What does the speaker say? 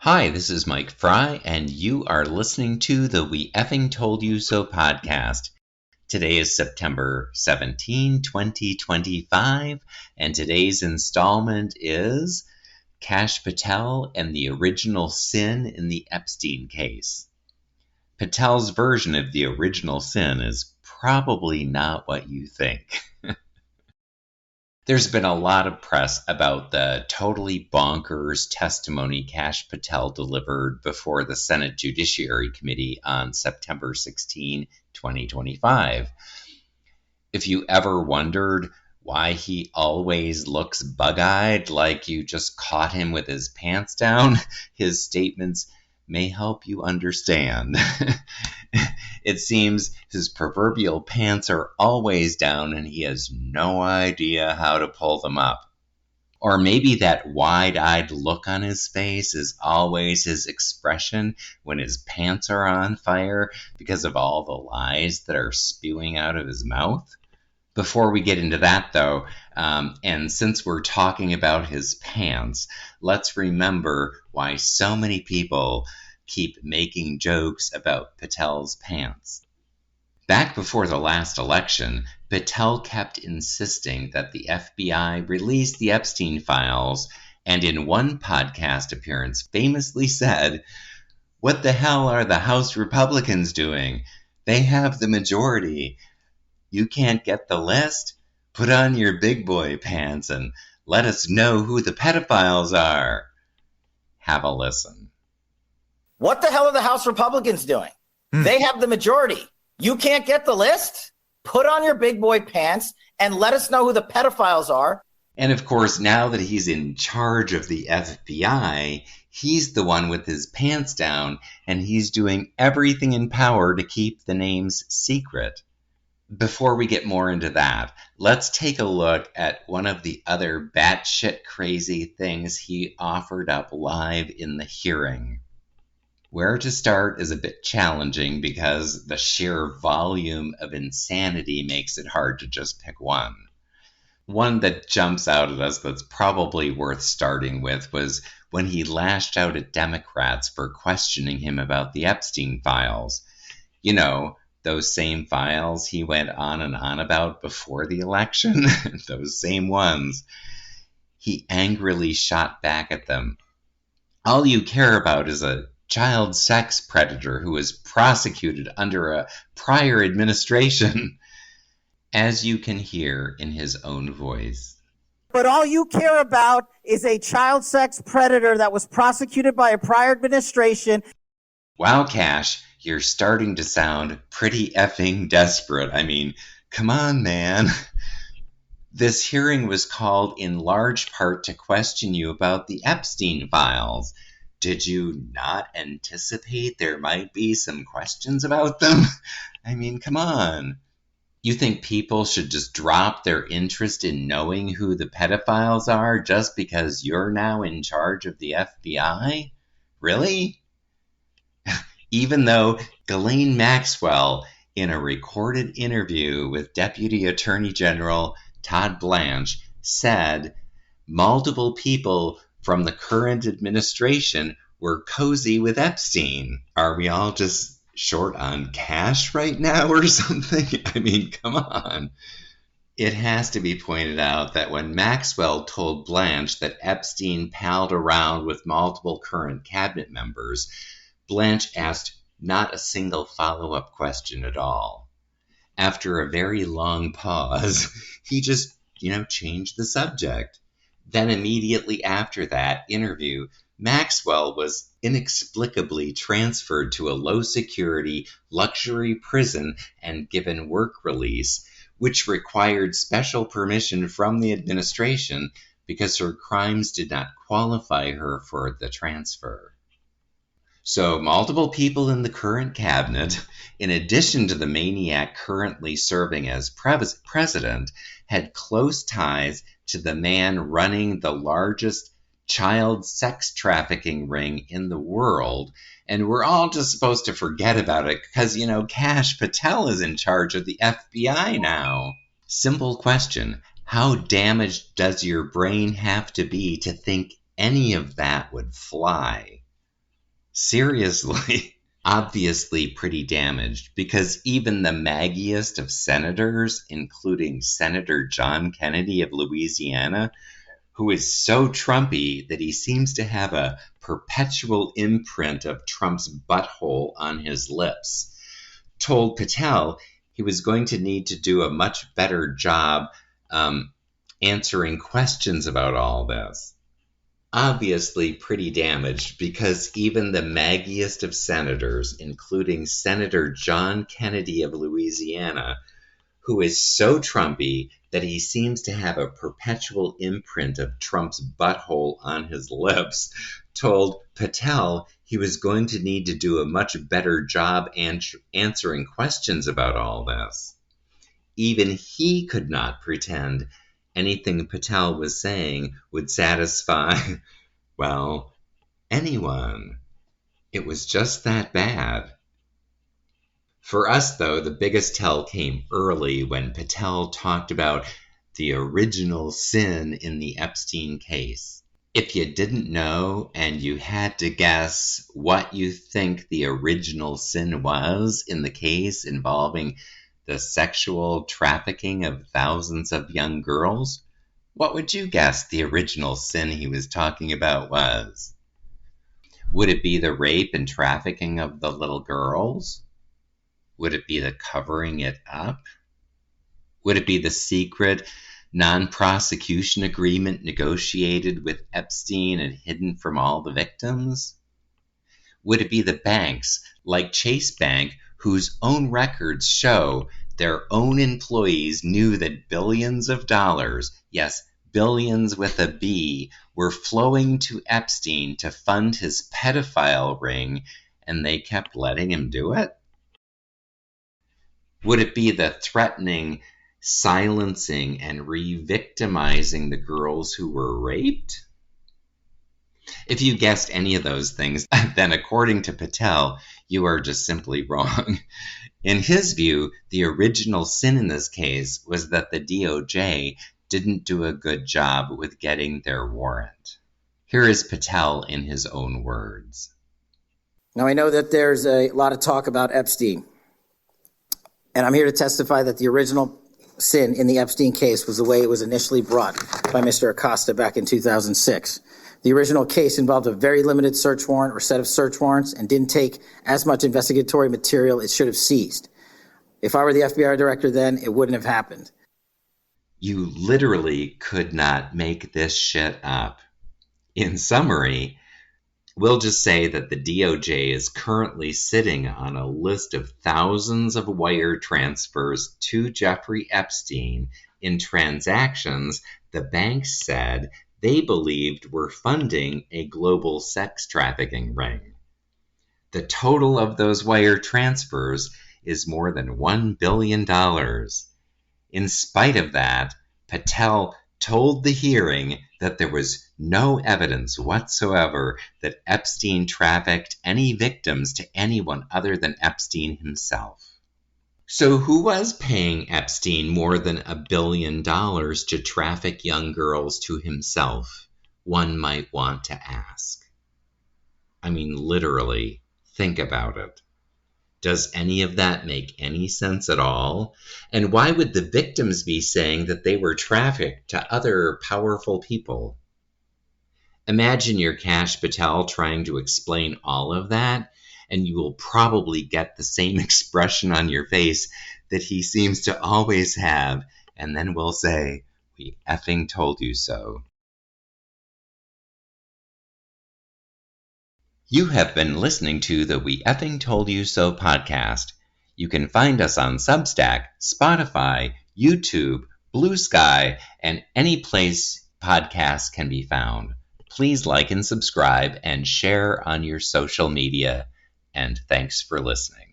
Hi, this is Mike Fry, and you are listening to the We Effing Told You So podcast. Today is September 17, 2025, and today's installment is Kash Patel and the Original Sin in the Epstein case. Patel's version of the original sin is probably not what you think. There's been a lot of press about the totally bonkers testimony Kash Patel delivered before the Senate Judiciary Committee on September 16, 2025. If you ever wondered why he always looks bug-eyed like you just caught him with his pants down, his statements may help you understand. It seems his proverbial pants are always down and he has no idea how to pull them up. Or maybe that wide-eyed look on his face is always his expression when his pants are on fire because of all the lies that are spewing out of his mouth. Before we get into that, though, and since we're talking about his pants, let's remember why so many people keep making jokes about Patel's pants. Back before the last election, Patel kept insisting that the FBI release the Epstein files, and in one podcast appearance famously said, "What the hell are the House Republicans doing? They have the majority. You can't get the list? Put on your big boy pants and let us know who the pedophiles are." Have a listen. What the hell are the House Republicans doing? They have the majority. You can't get the list? Put on your big boy pants and let us know who the pedophiles are. And of course, now that he's in charge of the FBI, he's the one with his pants down, and he's doing everything in power to keep the names secret. Before we get more into that, let's take a look at one of the other batshit crazy things he offered up live in the hearing. Where to start is a bit challenging because the sheer volume of insanity makes it hard to just pick one. One that jumps out at us that's probably worth starting with was when he lashed out at Democrats for questioning him about the Epstein files. You know, those same files he went on and on about before the election, those same ones. He angrily shot back at them. All you care about is a child sex predator who was prosecuted under a prior administration, as you can hear in his own voice. But all you care about is a child sex predator that was prosecuted by a prior administration. Wow, Kash, you're starting to sound pretty effing desperate. I mean, come on, man. This hearing was called in large part to question you about the Epstein files. Did you not anticipate there might be some questions about them? I mean, come on. You think people should just drop their interest in knowing who the pedophiles are just because you're now in charge of the FBI? Really? Even though Ghislaine Maxwell, in a recorded interview with Deputy Attorney General Todd Blanche, said multiple people from the current administration were cozy with Epstein. Are we all just short on cash right now or something? I mean, come on. It has to be pointed out that when Maxwell told Blanche that Epstein palled around with multiple current cabinet members, Blanche asked not a single follow-up question at all. After a very long pause, he just, changed the subject. Then immediately after that interview, Maxwell was inexplicably transferred to a low-security luxury prison and given work release, which required special permission from the administration because her crimes did not qualify her for the transfer. So multiple people in the current cabinet, in addition to the maniac currently serving as president, had close ties to the man running the largest child sex trafficking ring in the world, and we're all just supposed to forget about it because, Kash Patel is in charge of the FBI now. Simple question. How damaged does your brain have to be to think any of that would fly? Seriously, obviously pretty damaged, because even the maggiest of senators, including Senator John Kennedy of Louisiana, who is so Trumpy that he seems to have a perpetual imprint of Trump's butthole on his lips, told Patel he was going to need to do a much better job answering questions about all this. Obviously pretty damaged, because even the maggiest of senators, including Senator John Kennedy of Louisiana, who is so Trumpy that he seems to have a perpetual imprint of Trump's butthole on his lips, told Patel he was going to need to do a much better job answering questions about all this. Even he could not pretend anything Patel was saying would satisfy, well, anyone. It was just that bad. For us, though, the biggest tell came early when Patel talked about the original sin in the Epstein case. If you didn't know and you had to guess what you think the original sin was in the case involving the sexual trafficking of thousands of young girls, what would you guess the original sin he was talking about was? Would it be the rape and trafficking of the little girls? Would it be the covering it up? Would it be the secret non-prosecution agreement negotiated with Epstein and hidden from all the victims? Would it be the banks, like Chase Bank, whose own records show their own employees knew that billions of dollars, yes, billions with a B, were flowing to Epstein to fund his pedophile ring, and they kept letting him do it? Would it be the threatening, silencing, and re-victimizing the girls who were raped? If you guessed any of those things, then according to Patel, you are just simply wrong. In his view, the original sin in this case was that the DOJ didn't do a good job with getting their warrant. Here is Patel in his own words. Now, I know that there's a lot of talk about Epstein, and I'm here to testify that the original sin in the Epstein case was the way it was initially brought by Mr. Acosta back in 2006. The original case involved a very limited search warrant or set of search warrants and didn't take as much investigatory material it should have seized. If I were the FBI director then, it wouldn't have happened. You literally could not make this shit up. In summary, we'll just say that the DOJ is currently sitting on a list of thousands of wire transfers to Jeffrey Epstein in transactions the banks said they believed were funding a global sex trafficking ring. The total of those wire transfers is more than $1 billion. In spite of that, Patel told the hearing that there was no evidence whatsoever that Epstein trafficked any victims to anyone other than Epstein himself. So who was paying Epstein more than $1 billion to traffic young girls to himself, one might want to ask? I mean, literally, think about it. Does any of that make any sense at all? And why would the victims be saying that they were trafficked to other powerful people? Imagine you're Kash Patel trying to explain all of that, and you will probably get the same expression on your face that he seems to always have, and then will say, "We effing told you so." You have been listening to the We Effing Told You So podcast. You can find us on Substack, Spotify, YouTube, Blue Sky, and any place podcasts can be found. Please like and subscribe and share on your social media. And thanks for listening.